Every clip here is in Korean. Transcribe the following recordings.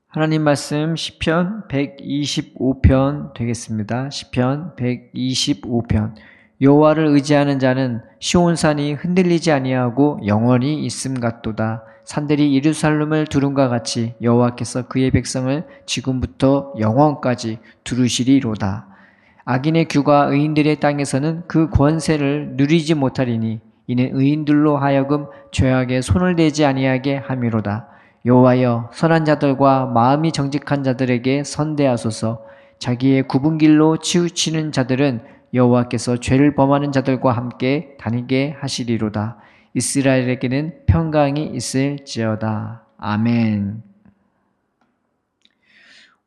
하나님 말씀 시편 125편 되겠습니다. 시편 125편. 여호와를 의지하는 자는 시온산이 흔들리지 아니하고 영원히 있음 같도다. 산들이 예루살렘을 두름과 같이 여호와께서 그의 백성을 지금부터 영원까지 두르시리로다. 악인의 규가 의인들의 땅에서는 그 권세를 누리지 못하리니 이는 의인들로 하여금 죄악에 손을 대지 아니하게 함이로다. 여호와여, 선한 자들과 마음이 정직한 자들에게 선대하소서. 자기의 굽은 길로 치우치는 자들은 여호와께서 죄를 범하는 자들과 함께 다니게 하시리로다. 이스라엘에게는 평강이 있을지어다. 아멘.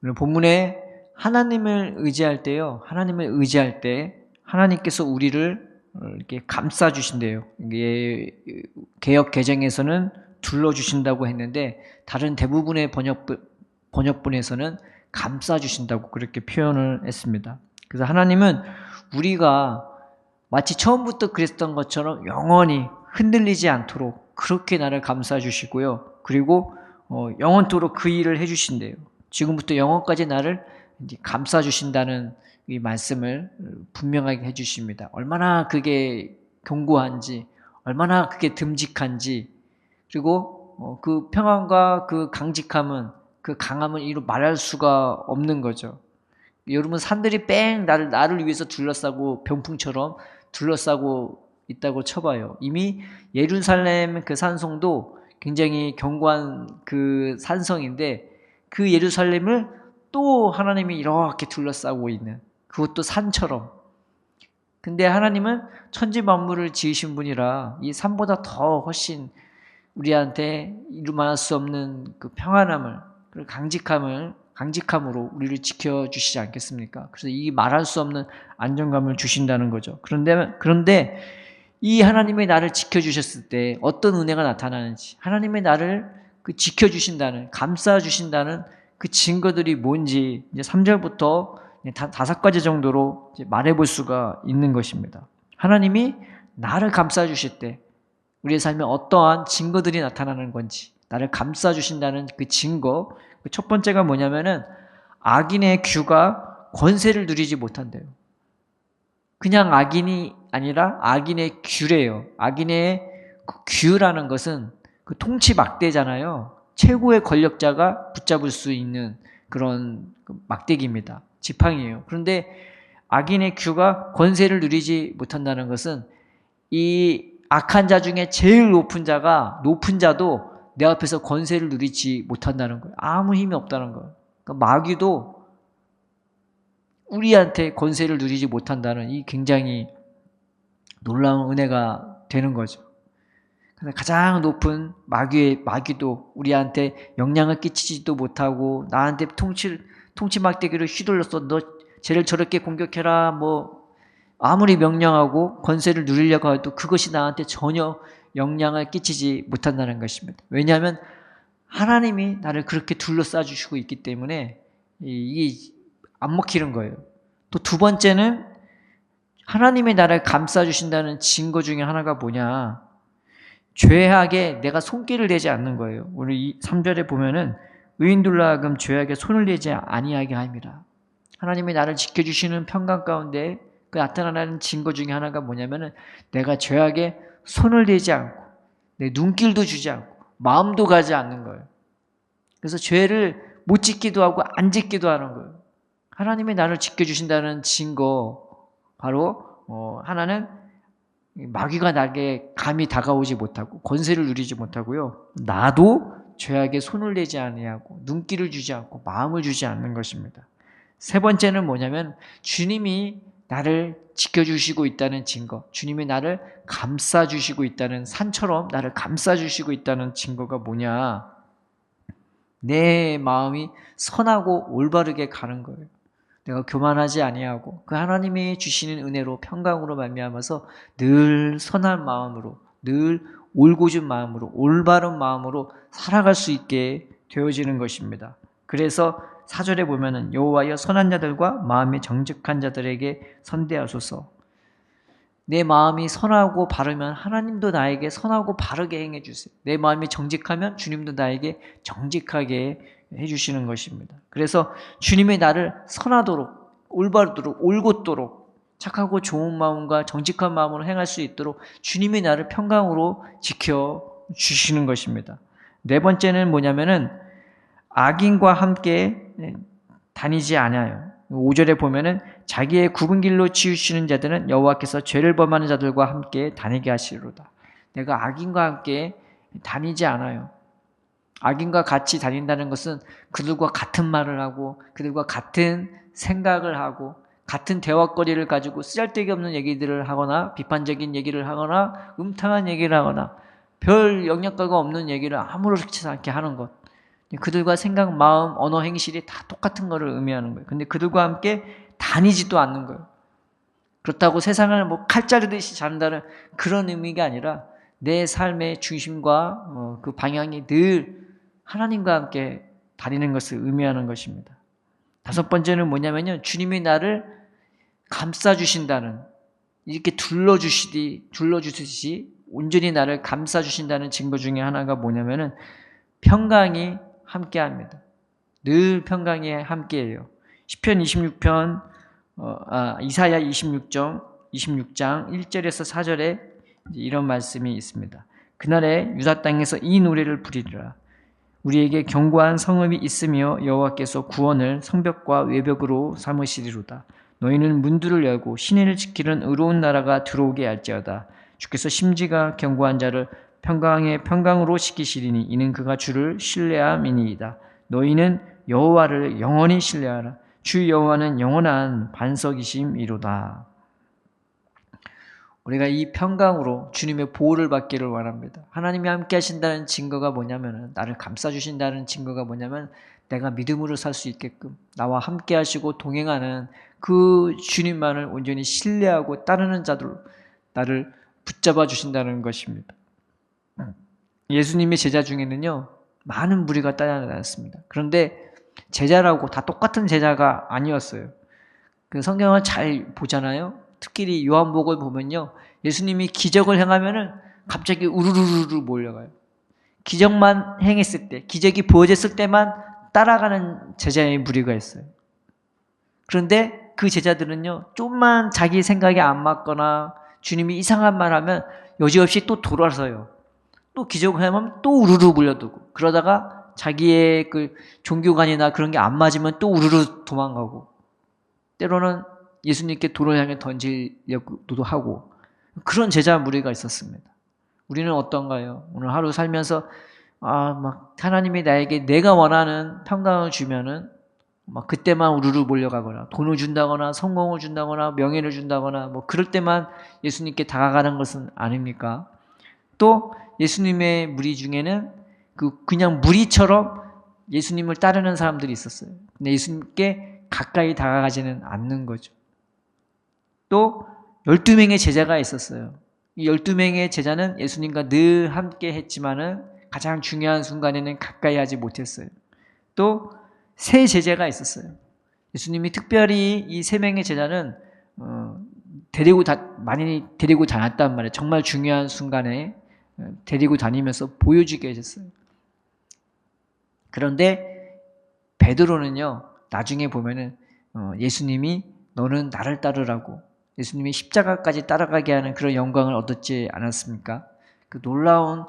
오늘 본문에 하나님을 의지할 때요. 하나님을 의지할 때 하나님께서 우리를 이렇게 감싸 주신대요. 이게 개역 개정에서는 둘러 주신다고 했는데 다른 대부분의 번역본에서는 감싸 주신다고 그렇게 표현을 했습니다. 그래서 하나님은 우리가 마치 처음부터 그랬던 것처럼 영원히 흔들리지 않도록 그렇게 나를 감싸 주시고요. 그리고 영원토록 그 일을 해 주신대요. 지금부터 영원까지 나를 감싸 주신다는 이 말씀을 분명하게 해 주십니다. 얼마나 그게 견고한지, 얼마나 그게 듬직한지, 그리고 그 평안과 그 강직함은, 그 강함은 이루 말할 수가 없는 거죠. 여러분, 산들이 뺑 나를 위해서 둘러싸고 병풍처럼 둘러싸고 있다고 쳐봐요. 이미 예루살렘 그 산성도 굉장히 견고한 그 산성인데 그 예루살렘을 또 하나님이 이렇게 둘러싸고 있는, 그것도 산처럼. 근데 하나님은 천지 만물을 지으신 분이라 이 산보다 더 훨씬 우리한테 이루말 수 없는 그 평안함을, 그 강직함으로 우리를 지켜주시지 않겠습니까? 그래서 이 말할 수 없는 안정감을 주신다는 거죠. 그런데 이 하나님의 나를 지켜주셨을 때 어떤 은혜가 나타나는지, 하나님의 나를 그 지켜주신다는, 감싸주신다는 그 증거들이 뭔지 이제 3절부터 5가지 정도로 이제 말해볼 수가 있는 것입니다. 하나님이 나를 감싸주실 때 우리의 삶에 어떠한 증거들이 나타나는 건지, 나를 감싸주신다는 그 증거, 첫 번째가 뭐냐면은 악인의 규가 권세를 누리지 못한대요. 그냥 악인이 아니라 악인의 규래요. 악인의 그 규라는 것은 그 통치 막대잖아요. 최고의 권력자가 붙잡을 수 있는 그런 막대기입니다. 지팡이에요. 그런데 악인의 규가 권세를 누리지 못한다는 것은 이 악한 자 중에 제일 높은 자도 내 앞에서 권세를 누리지 못한다는 거예요. 아무 힘이 없다는 거예요. 그러니까 마귀도 우리한테 권세를 누리지 못한다는 이 굉장히 놀라운 은혜가 되는 거죠. 가장 높은 마귀도 우리한테 영향을 끼치지도 못하고 나한테 통치 막대기로 휘둘러서 너 쟤를 저렇게 공격해라 뭐 아무리 명령하고 권세를 누리려고 해도 그것이 나한테 전혀 영향을 끼치지 못한다는 것입니다. 왜냐하면 하나님이 나를 그렇게 둘러싸 주시고 있기 때문에 이게 안 먹히는 거예요. 또 두 번째는 하나님이 나를 감싸 주신다는 증거 중에 하나가 뭐냐, 죄악에 내가 손길을 대지 않는 거예요. 오늘 이 3절에 보면은 의인들로 하여금 죄악에 손을 대지 아니하게 함이라. 하나님이 나를 지켜주시는 평강 가운데 그 나타나는 증거 중에 하나가 뭐냐면은 내가 죄악에 손을 대지 않고 내 눈길도 주지 않고 마음도 가지 않는 거예요. 그래서 죄를 못 짓기도 하고 안 짓기도 하는 거예요. 하나님이 나를 지켜주신다는 증거, 바로 하나는 마귀가 나에게 감히 다가오지 못하고 권세를 누리지 못하고요, 나도 죄악에 손을 대지 아니하고 눈길을 주지 않고 마음을 주지 않는 것입니다. 세 번째는 뭐냐면 주님이 나를 지켜주시고 있다는 증거, 주님이 나를 감싸주시고 있다는, 산처럼 나를 감싸주시고 있다는 증거가 뭐냐, 내 마음이 선하고 올바르게 가는 거예요. 내가 교만하지 아니하고 그 하나님이 주시는 은혜로 평강으로 말미암아서 늘 선한 마음으로, 늘 올곧은 마음으로, 올바른 마음으로 살아갈 수 있게 되어지는 것입니다. 그래서 4절에 보면은 여호와여, 선한 자들과 마음이 정직한 자들에게 선대하소서. 내 마음이 선하고 바르면 하나님도 나에게 선하고 바르게 행해 주세요. 내 마음이 정직하면 주님도 나에게 정직하게 해 주시는 것입니다. 그래서 주님의 나를 선하도록, 올바르도록, 올곧도록 착하고 좋은 마음과 정직한 마음으로 행할 수 있도록 주님이 나를 평강으로 지켜주시는 것입니다. 네 번째는 뭐냐면은 악인과 함께 다니지 않아요. 5절에 보면은 자기의 굽은 길로 치우치는 자들은 여호와께서 죄를 범하는 자들과 함께 다니게 하시리로다. 내가 악인과 함께 다니지 않아요. 악인과 같이 다닌다는 것은 그들과 같은 말을 하고 그들과 같은 생각을 하고 같은 대화거리를 가지고 쓰잘데기 없는 얘기들을 하거나 비판적인 얘기를 하거나 음탕한 얘기를 하거나 별 영향가가 없는 얘기를 아무렇지 않게 하는 것. 그들과 생각, 마음, 언어, 행실이 다 똑같은 것을 의미하는 거예요. 근데 그들과 함께 다니지도 않는 거예요. 그렇다고 세상을 뭐 칼자르듯이 잔다는 그런 의미가 아니라 내 삶의 중심과 그 방향이 늘 하나님과 함께 다니는 것을 의미하는 것입니다. 다섯 번째는 뭐냐면요. 주님이 나를 감싸주신다는, 이렇게 둘러주듯이 온전히 나를 감싸주신다는 증거 중에 하나가 뭐냐면은 평강이 함께합니다. 늘 평강이 함께해요. 시편 26편, 이사야 26장 1절에서 4절에 이런 말씀이 있습니다. 그날에 유다 땅에서 이 노래를 부리리라. 우리에게 견고한 성읍이 있으며 여호와께서 구원을 성벽과 외벽으로 삼으시리로다. 너희는 문들을 열고 시내를 지키는 의로운 나라가 들어오게 할지어다. 주께서 심지가 견고한 자를 평강의 평강으로 시키시리니 이는 그가 주를 신뢰함이니이다. 너희는 여호와를 영원히 신뢰하라. 주 여호와는 영원한 반석이심이로다. 우리가 이 평강으로 주님의 보호를 받기를 원합니다. 하나님이 함께 하신다는 증거가 뭐냐면, 나를 감싸주신다는 증거가 뭐냐면, 내가 믿음으로 살 수 있게끔 나와 함께 하시고 동행하는 그 주님만을 온전히 신뢰하고 따르는 자들로 나를 붙잡아 주신다는 것입니다. 예수님의 제자 중에는요, 많은 무리가 따라다녔습니다. 그런데 제자라고 다 똑같은 제자가 아니었어요. 그 성경을 잘 보잖아요. 특히 요한복음을 보면요, 예수님이 기적을 행하면은 갑자기 우르르르 몰려가요. 기적만 행했을 때, 기적이 보여졌을 때만 따라가는 제자의 무리가 있어요. 그런데 그 제자들은요, 좀만 자기 생각에 안 맞거나 주님이 이상한 말 하면 여지없이 또 돌아서요. 또 기적을 하면 또 우르르 몰려들고, 그러다가 자기의 그 종교관이나 그런 게 안 맞으면 또 우르르 도망가고, 때로는 예수님께 돌을 향해 던지려고도 하고, 그런 제자 무리가 있었습니다. 우리는 어떤가요? 오늘 하루 살면서 막 하나님이 나에게 내가 원하는 평강을 주면은 막 그때만 우르르 몰려가거나 돈을 준다거나 성공을 준다거나 명예를 준다거나 뭐 그럴 때만 예수님께 다가가는 것은 아닙니까? 또 예수님의 무리 중에는 그냥 무리처럼 예수님을 따르는 사람들이 있었어요. 근데 예수님께 가까이 다가가지는 않는 거죠. 또 12명의 제자가 있었어요. 이 12명의 제자는 예수님과 늘 함께 했지만은 가장 중요한 순간에는 가까이 하지 못했어요. 또 세 제자가 있었어요. 예수님이 특별히 이 세 명의 제자는 많이 데리고 다녔단 말이에요. 정말 중요한 순간에 데리고 다니면서 보여주게 하셨어요. 그런데 베드로는요, 나중에 보면은 예수님이 너는 나를 따르라고, 예수님이 십자가까지 따라가게 하는 그런 영광을 얻었지 않았습니까? 그 놀라운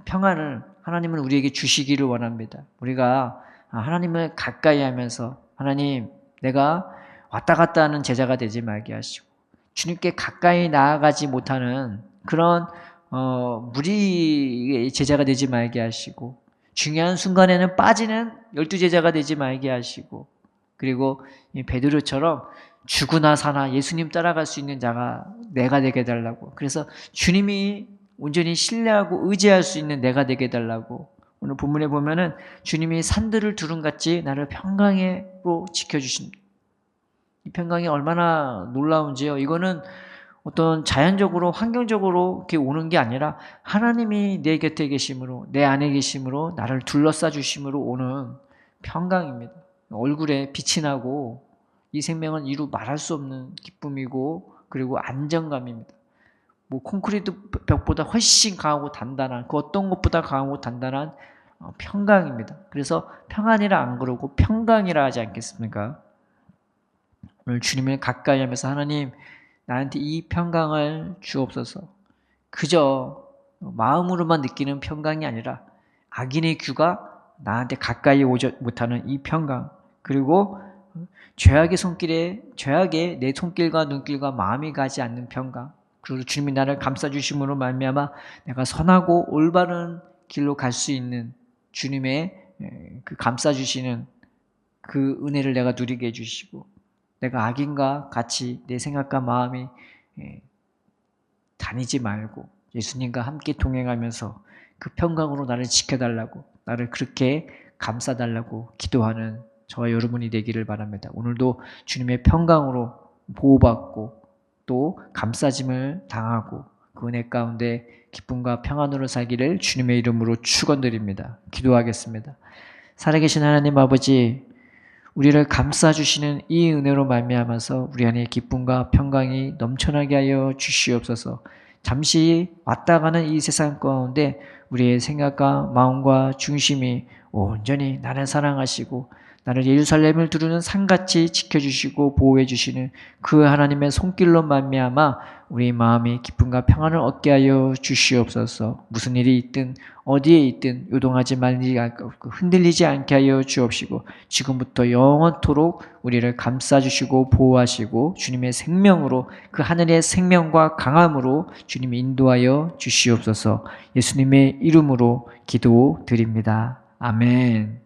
평안을 하나님은 우리에게 주시기를 원합니다. 우리가 하나님을 가까이 하면서, 하나님, 내가 왔다 갔다 하는 제자가 되지 말게 하시고, 주님께 가까이 나아가지 못하는 그런 무리의 제자가 되지 말게 하시고, 중요한 순간에는 빠지는 12제자가 되지 말게 하시고, 그리고 베드로처럼 죽으나 사나 예수님 따라갈 수 있는 자가 내가 되게 해달라고, 그래서 주님이 온전히 신뢰하고 의지할 수 있는 내가 되게 해달라고, 오늘 본문에 보면은 주님이 산들을 두른같이 나를 평강으로 지켜주십니다. 이 평강이 얼마나 놀라운지요. 이거는 어떤 자연적으로 환경적으로 이렇게 오는 게 아니라 하나님이 내 곁에 계심으로, 내 안에 계심으로, 나를 둘러싸 주심으로 오는 평강입니다. 얼굴에 빛이 나고 이 생명은 이루 말할 수 없는 기쁨이고 그리고 안정감입니다. 뭐 콘크리트 벽보다 훨씬 강하고 단단한, 그 어떤 것보다 강하고 단단한 평강입니다. 그래서 평안이라 안 그러고 평강이라 하지 않겠습니까? 오늘 주님을 가까이 하면서 하나님 나한테 이 평강을 주옵소서. 그저 마음으로만 느끼는 평강이 아니라 악인의 귀가 나한테 가까이 오지 못하는 이 평강, 그리고 죄악의 내 손길과 눈길과 마음이 가지 않는 평강, 그리고 주님이 나를 감싸주심으로 말미암아 내가 선하고 올바른 길로 갈 수 있는 주님의 그 감싸주시는 그 은혜를 내가 누리게 해주시고, 내가 악인과 같이 내 생각과 마음이 다니지 말고 예수님과 함께 동행하면서 그 평강으로 나를 지켜달라고, 나를 그렇게 감싸달라고 기도하는 저와 여러분이 되기를 바랍니다. 오늘도 주님의 평강으로 보호받고 또 감싸짐을 당하고 그 은혜 가운데 기쁨과 평안으로 살기를 주님의 이름으로 축원드립니다. 기도하겠습니다. 살아계신 하나님 아버지, 우리를 감싸주시는 이 은혜로 말미암아서 우리 안에 기쁨과 평강이 넘쳐나게 하여 주시옵소서. 잠시 왔다 가는 이 세상 가운데 우리의 생각과 마음과 중심이 온전히 나를 사랑하시고 나를 예루살렘을 두르는 산같이 지켜주시고 보호해 주시는 그 하나님의 손길로 말미암아 우리 마음이 기쁨과 평안을 얻게 하여 주시옵소서. 무슨 일이 있든 어디에 있든 요동하지 말지 않고 흔들리지 않게 하여 주옵시고 지금부터 영원토록 우리를 감싸주시고 보호하시고 주님의 생명으로, 그 하늘의 생명과 강함으로 주님이 인도하여 주시옵소서. 예수님의 이름으로 기도드립니다. 아멘.